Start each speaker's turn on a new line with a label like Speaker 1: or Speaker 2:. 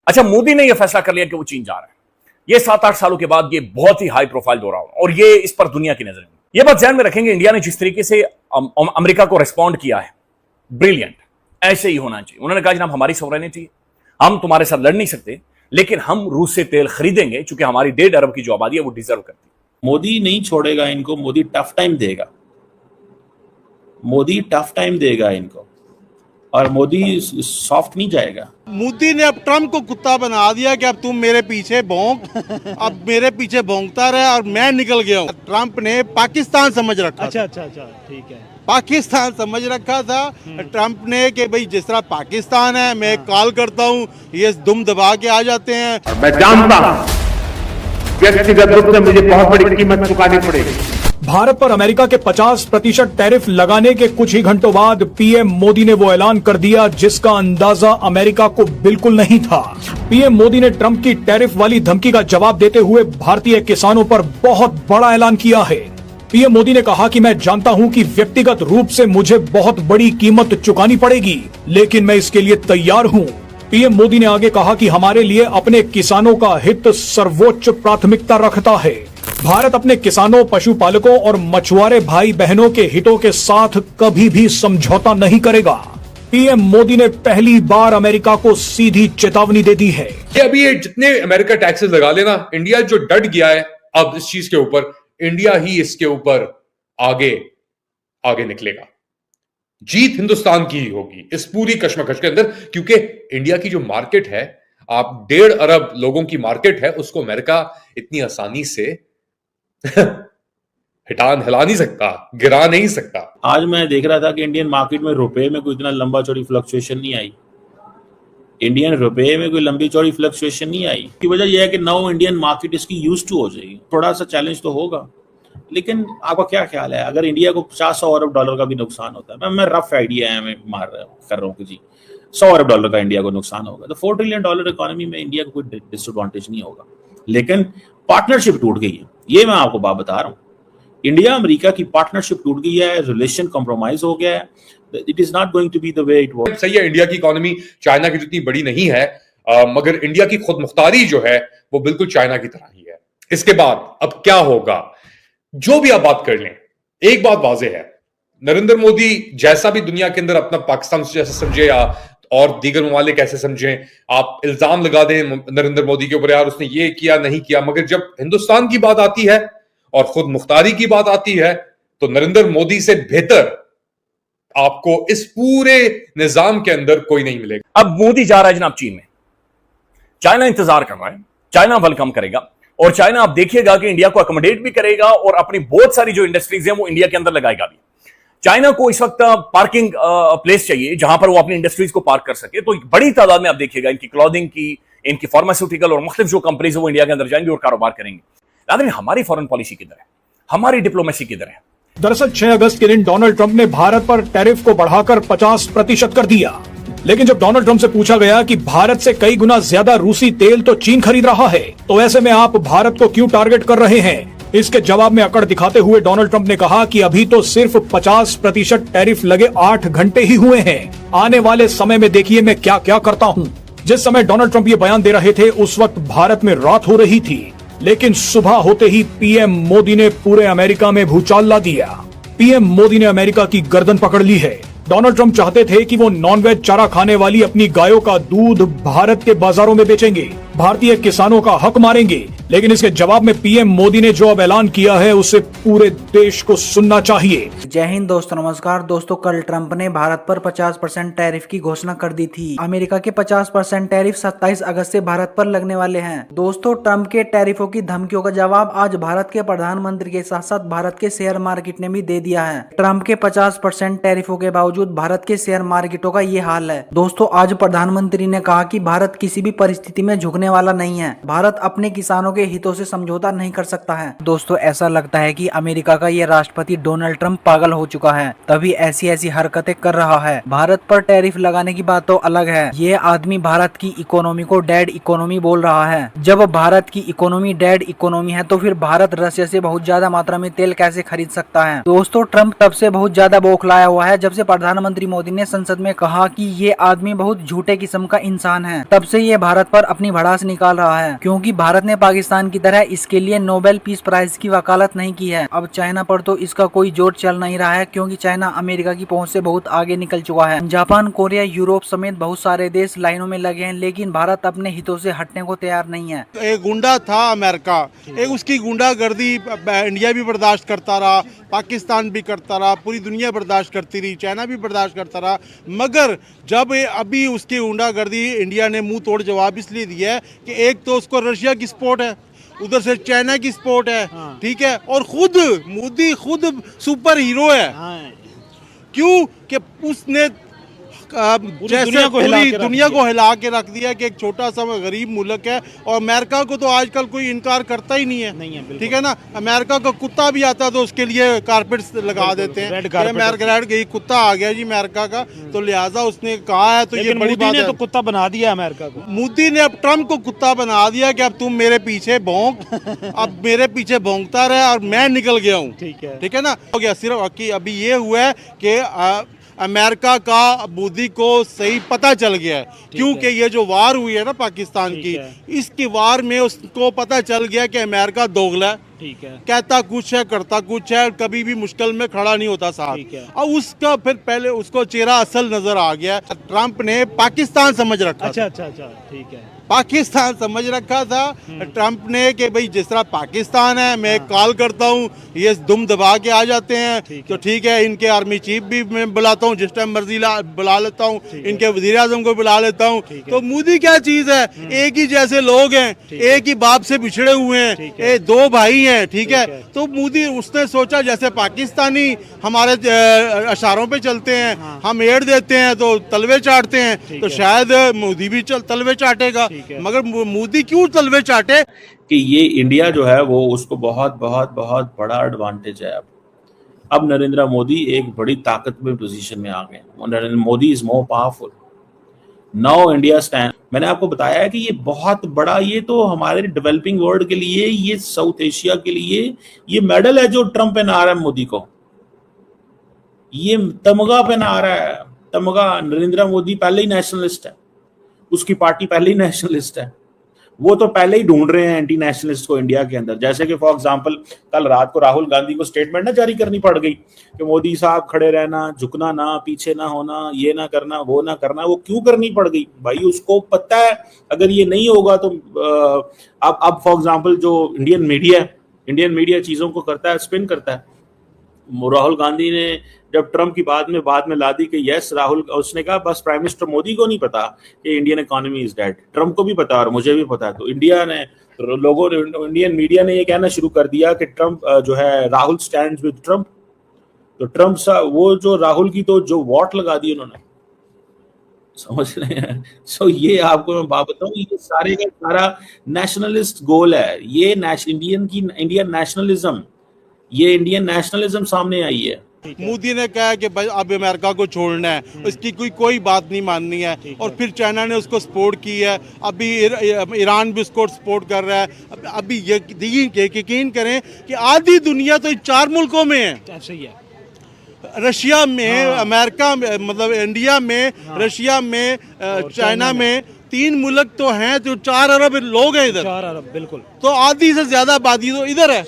Speaker 1: अच्छा, मोदी ने यह फैसला कर लिया कि वो चीन जा रहा है। ये 7-8 सालों के बाद ये बहुत ही हाई प्रोफाइल दौरा हो और ये इस पर दुनिया की नजर है। ये बात ध्यान में रखेंगे, इंडिया ने जिस तरीके से अमेरिका को रिस्पॉन्ड किया है, ब्रिलियंट, ऐसे ही होना चाहिए। उन्होंने कहा जनाब हमारी सॉवरेनिटी, हम तुम्हारे साथ लड़ नहीं सकते, लेकिन हम रूस से तेल खरीदेंगे क्योंकि हमारी 1.5 अरब की जो आबादी है वो डिजर्व करती है।
Speaker 2: मोदी नहीं छोड़ेगा इनको, मोदी टफ टाइम देगा, मोदी टफ टाइम देगा इनको, और मोदी सॉफ्ट नहीं जाएगा।
Speaker 3: मोदी ने अब ट्रम्प को कुत्ता बना दिया कि अब तुम मेरे पीछे भौंक, अब मेरे पीछे भौंकता रहे और मैं निकल गया हूँ। ट्रम्प ने पाकिस्तान समझ रखा।
Speaker 4: अच्छा, ठीक है,
Speaker 3: पाकिस्तान समझ रखा था ट्रम्प ने कि भाई जिस तरह पाकिस्तान है, मैं कॉल करता हूँ, ये दुम दबा के आ जाते हैं।
Speaker 5: मैं जानता हूँ व्यक्तिगत रूप से मुझे बहुत बड़ी कीमत चुकानी पड़ेगी।
Speaker 4: भारत पर अमेरिका के 50% टैरिफ लगाने के कुछ ही घंटों बाद पीएम मोदी ने वो ऐलान कर दिया जिसका अंदाजा अमेरिका को बिल्कुल नहीं था। पीएम मोदी ने ट्रंप की टैरिफ वाली धमकी का जवाब देते हुए भारतीय किसानों पर बहुत बड़ा ऐलान किया है। पीएम मोदी ने कहा कि मैं जानता हूं कि व्यक्तिगत रूप से मुझे बहुत बड़ी कीमत चुकानी पड़ेगी, लेकिन मैं इसके लिए तैयार हूं। पीएम मोदी ने आगे कहा कि हमारे लिए अपने किसानों का हित सर्वोच्च प्राथमिकता रखता है। भारत अपने किसानों, पशुपालकों और मछुआरे भाई बहनों के हितों के साथ कभी भी समझौता नहीं करेगा। पीएम मोदी ने पहली बार अमेरिका को सीधी चेतावनी दे दी है।
Speaker 6: अभी ये जितने अमेरिका टैक्सेस लगा लेना, इंडिया जो डट गया है अब इस चीज के ऊपर, इंडिया ही इसके ऊपर आगे निकलेगा। जीत हिंदुस्तान की ही होगी इस पूरी कश्मकश के अंदर, क्योंकि इंडिया की जो मार्केट है, आप 1.5 अरब लोगों की मार्केट है, उसको अमेरिका इतनी आसानी से हिला नहीं सकता, गिरा नहीं सकता।
Speaker 2: आज मैं देख रहा था कि इंडियन मार्केट में रुपए में कोई इतना लंबा चौड़ी फ्लक्चुएशन नहीं आई, इंडियन रुपए में कोई लंबी चौड़ी फ्लक्चुएशन नहीं आई। की वजह यह है कि नाउ इंडियन मार्केट इसकी यूज टू हो जाएगी। थोड़ा सा चैलेंज तो होगा, लेकिन आपका क्या ख्याल है अगर इंडिया को 50-100 अरब डॉलर का भी नुकसान होता है, मैं रफ आइडिया है, मैं कर रहा हूँ कि जी 100 अरब डॉलर का इंडिया को नुकसान होगा, तो $4 ट्रिलियन इकोनॉमी में इंडिया को कोई डिसएडवांटेज नहीं होगा। लेकिन पार्टनरशिप टूट गई है, ये मैं आपको बात बता रहा हूँ। इंडिया अमेरिका की पार्टनरशिप टूट गई है, रिलेशन कॉम्प्रोमाइज हो गया है। It is not going to be the way it was.
Speaker 6: सही है, इंडिया की इकोनॉमी चाइना की जितनी बड़ी नहीं है, मगर इंडिया की खुद मुख्तारी जो है वो बिल्कुल चाइना की तरह ही है। इसके बाद अब क्या होगा, जो भी आप बात कर लें, एक बात वाज़ेह है, नरेंद्र मोदी जैसा भी दुनिया के अंदर अपना पाकिस्तान जैसा समझे या और दीगर ममालिक ऐसे समझें, आप इल्जाम लगा दें नरेंद्र मोदी के ऊपर, यार उसने ये किया नहीं किया, मगर जब हिंदुस्तान की बात आती है और खुद मुख्तारी की बात आती है तो नरेंद्र मोदी से बेहतर आपको इस पूरे निजाम के अंदर कोई नहीं मिलेगा।
Speaker 1: अब मोदी जा रहा है जनाब चीन में, चाइना इंतजार कर रहा है, चाइना वेलकम करेगा और चाइना आप देखिएगा कि इंडिया को अकोमोडेट भी करेगा और अपनी बहुत सारी जो इंडस्ट्रीज हैं वो इंडिया के अंदर लगाएगा भी। चाइना को इस वक्त पार्किंग प्लेस चाहिए जहां पर वो अपनी इंडस्ट्रीज को पार्क कर सके, तो बड़ी तादाद में आप देखिएगा इनकी क्लॉथिंग की, इनकी फार्मास्यूटिकल और मुख्तलिफ जो कंपनीज है वो इंडिया के अंदर जाएंगे और कारोबार करेंगे। लेकिन हमारी फॉरेन पॉलिसी किधर है, हमारी डिप्लोमेसी किधर है?
Speaker 4: दरअसल 6 अगस्त के दिन डोनाल्ड ट्रंप ने भारत पर टैरिफ को बढ़ाकर 50% कर दिया, लेकिन जब डोनाल्ड ट्रंप से पूछा गया कि भारत से कई गुना ज्यादा रूसी तेल तो चीन खरीद रहा है, तो ऐसे में आप भारत को क्यों टारगेट कर रहे हैं, इसके जवाब में अकड़ दिखाते हुए डोनाल्ड ट्रंप ने कहा कि अभी तो सिर्फ 50% टैरिफ लगे 8 घंटे ही हुए हैं, आने वाले समय में देखिए मैं क्या क्या करता हूं। जिस समय डोनाल्ड ट्रंप ये बयान दे रहे थे उस वक्त भारत में रात हो रही थी, लेकिन सुबह होते ही पीएम मोदी ने पूरे अमेरिका में भूचाल ला दिया। पीएम मोदी ने अमेरिका की गर्दन पकड़ ली है। डोनाल्ड ट्रंप चाहते थे कि वो नॉनवेज चारा खाने वाली अपनी गायों का दूध भारत के बाजारों में बेचेंगे, भारतीय किसानों का हक मारेंगे, लेकिन इसके जवाब में पीएम मोदी ने जो अब ऐलान किया है उसे पूरे देश को सुनना चाहिए।
Speaker 7: जय हिंद दोस्तों, नमस्कार दोस्तों। कल ट्रंप ने भारत पर 50% टैरिफ की घोषणा कर दी थी। अमेरिका के 50% टैरिफ 27 अगस्त से भारत पर लगने वाले हैं। दोस्तों, ट्रंप के टैरिफों की धमकियों का जवाब आज भारत के प्रधानमंत्री के साथ साथ भारत के शेयर मार्केट ने भी दे दिया है। ट्रंप के 50% टैरिफों के बावजूद भारत के शेयर मार्केटों का ये हाल है। दोस्तों, आज प्रधानमंत्री ने कहा कि भारत किसी भी परिस्थिति में झुकने वाला नहीं है, भारत अपने किसानों के हितों से समझौता नहीं कर सकता है। दोस्तों, ऐसा लगता है कि अमेरिका का ये राष्ट्रपति डोनाल्ड ट्रंप पागल हो चुका है, तभी ऐसी ऐसी हरकतें कर रहा है। भारत पर टैरिफ लगाने की बात तो अलग है, ये आदमी भारत की इकोनॉमी को डेड इकोनॉमी बोल रहा है। जब भारत की इकोनॉमी डेड इकोनॉमी है तो फिर भारत रशिया से बहुत ज्यादा मात्रा में तेल कैसे खरीद सकता है। दोस्तों, ट्रंप तब से बहुत ज्यादा बौखलाया हुआ है जब से प्रधानमंत्री मोदी ने संसद में कहा कि ये आदमी बहुत झूठे किस्म का इंसान है। तब से ये भारत पर अपनी भड़ास निकाल रहा है, क्योंकि भारत ने पाकिस्तान की तरह इसके लिए नोबेल पीस प्राइज की वकालत नहीं की है। अब चाइना पर तो इसका कोई जोर चल नहीं रहा है, क्योंकि चाइना अमेरिका की पहुंच से बहुत आगे निकल चुका है। जापान, कोरिया, यूरोप समेत बहुत सारे देश लाइनों में लगे हैं, लेकिन भारत अपने हितों से हटने को तैयार नहीं है।
Speaker 3: एक गुंडा था अमेरिका, एक उसकी गुंडागर्दी इंडिया भी बर्दाश्त करता रहा, पाकिस्तान भी करता रहा, पूरी दुनिया बर्दाश्त करती रही, चाइना भी बर्दाश्त करता रहा। मगर जब अभी उसकी गुंडागर्दी इंडिया ने मुंह तोड़ जवाब इसलिए दिया है कि एक तो उसको रशिया की सपोर्ट है, उधर से चाइना की सपोर्ट है, ठीक है, और खुद मोदी खुद सुपर हीरो है। क्यों कि उसने जैसे पूरी दुनिया को हिला के रख दिया कि एक छोटा सा गरीब मुल्क है, और अमेरिका को तो आजकल कोई इनकार करता ही नहीं है, ठीक है ना। अमेरिका का कुत्ता भी आता तो उसके लिए कारपेट लगा देते हैं, अमेरिका कुत्ता आ गया जी अमेरिका का, तो लिहाजा उसने कहा है, तो ये बड़ी बात है।
Speaker 8: तो कुत्ता बना दिया अमेरिका को,
Speaker 3: मोदी ने अब ट्रम्प को कुत्ता बना दिया कि अब तुम मेरे पीछे भौंक अब मेरे पीछे भौंकता रहे और मैं निकल गया हूँ, ठीक है ना। हो गया सिर्फ अभी ये हुआ है कि अमेरिका का मोदी को सही पता चल गया है, क्योंकि ये जो वार हुई है ना पाकिस्तान की, इसकी वार में उसको पता चल गया कि अमेरिका दोगला है,
Speaker 8: ठीक है,
Speaker 3: कहता कुछ है करता कुछ है, कभी भी मुश्किल में खड़ा नहीं होता साथ। और उसका फिर पहले उसको चेहरा असल नजर आ गया। ट्रम्प ने पाकिस्तान समझ रखा,
Speaker 8: अच्छा, ठीक है,
Speaker 3: पाकिस्तान समझ रखा था ट्रम्प ने कि भाई जिस तरह पाकिस्तान है, मैं कॉल करता हूँ, ये दुम दबा के आ जाते हैं, तो ठीक है, इनके आर्मी चीफ भी मैं बुलाता हूँ, जिस टाइम मर्जी बुला लेता हूँ, इनके वजीर आजम को बुला लेता हूँ। तो मोदी क्या चीज है, एक ही जैसे लोग हैं, एक ही बाप से बिछड़े हुए हैं, दो भाई हैं, ठीक है। तो मोदी उसने सोचा जैसे पाकिस्तानी हमारे इशारों पे चलते हैं, हम एड देते हैं तो तलवे चाटते हैं, तो शायद मोदी भी तलवे चाटेगा। मगर मोदी क्यों तलवे चाटे
Speaker 2: कि ये इंडिया जो है वो उसको बहुत बहुत बहुत बड़ा एडवांटेज है। अब नरेंद्र मोदी एक बड़ी ताकतवर पोजीशन में आ गए। Narendra Modi is more powerful now. India stand, मैंने आपको बताया है कि ये बहुत बड़ा, ये तो हमारे डेवलपिंग वर्ल्ड के लिए, ये साउथ एशिया के लिए ये मेडल है जो ट्रम्प पहना रहा है मोदी को, ये तमगा पहना रहा है, तमगा। नरेंद्र मोदी पहले ही नेशनलिस्ट है, उसकी पार्टी पहले ही नेशनलिस्ट है, वो तो पहले ही ढूंढ रहे हैं एंटी नेशनलिस्ट को इंडिया के अंदर। जैसे कि फॉर एग्जांपल कल रात को राहुल गांधी को स्टेटमेंट ना जारी करनी पड़ गई कि मोदी साहब खड़े रहना, झुकना ना, पीछे ना होना, ये ना करना, वो ना करना। वो क्यों करनी पड़ गई भाई? उसको पता है अगर ये नहीं होगा तो अब फॉर एग्जांपल जो इंडियन मीडिया चीजों को करता है, स्पिन करता है। राहुल गांधी ने जब ट्रम्प की बाद में ला दी कि यस राहुल, उसने कहा बस प्राइम मिनिस्टर मोदी को नहीं पता कि Indian economy is dead, Trump को भी पता और मुझे भी पता। तो इंडियन मीडिया ने ये कहना शुरू कर दिया कि ट्रम्प जो है, राहुल स्टैंड्स विद ट्रम्प। तो ट्रम्प सा वो जो राहुल की तो जो वोट लगा दी उन्होंने, समझ रहे हैं। सो ये आपको मैं बात बताऊं, ये सारे का सारा नेशनलिस्ट गोल है। ये इंडियन नेशनलिज्म सामने आई है।
Speaker 3: मोदी ने कहा कि भाई अब अमेरिका को छोड़ना है, इसकी कोई बात नहीं माननी है, और फिर चाइना ने उसको सपोर्ट की है, अभी ईरान भी उसको सपोर्ट कर रहा है। अभी यकीन करें कि आधी दुनिया तो 4 मुल्कों में है, सही है, रशिया में, अमेरिका में, मतलब इंडिया में, रशिया में, चाइना में 3 मुल्क तो हैं, तो 4 अरब लोग हैं इधर, 4 अरब बिल्कुल, तो आधी से ज्यादा आबादी तो इधर है।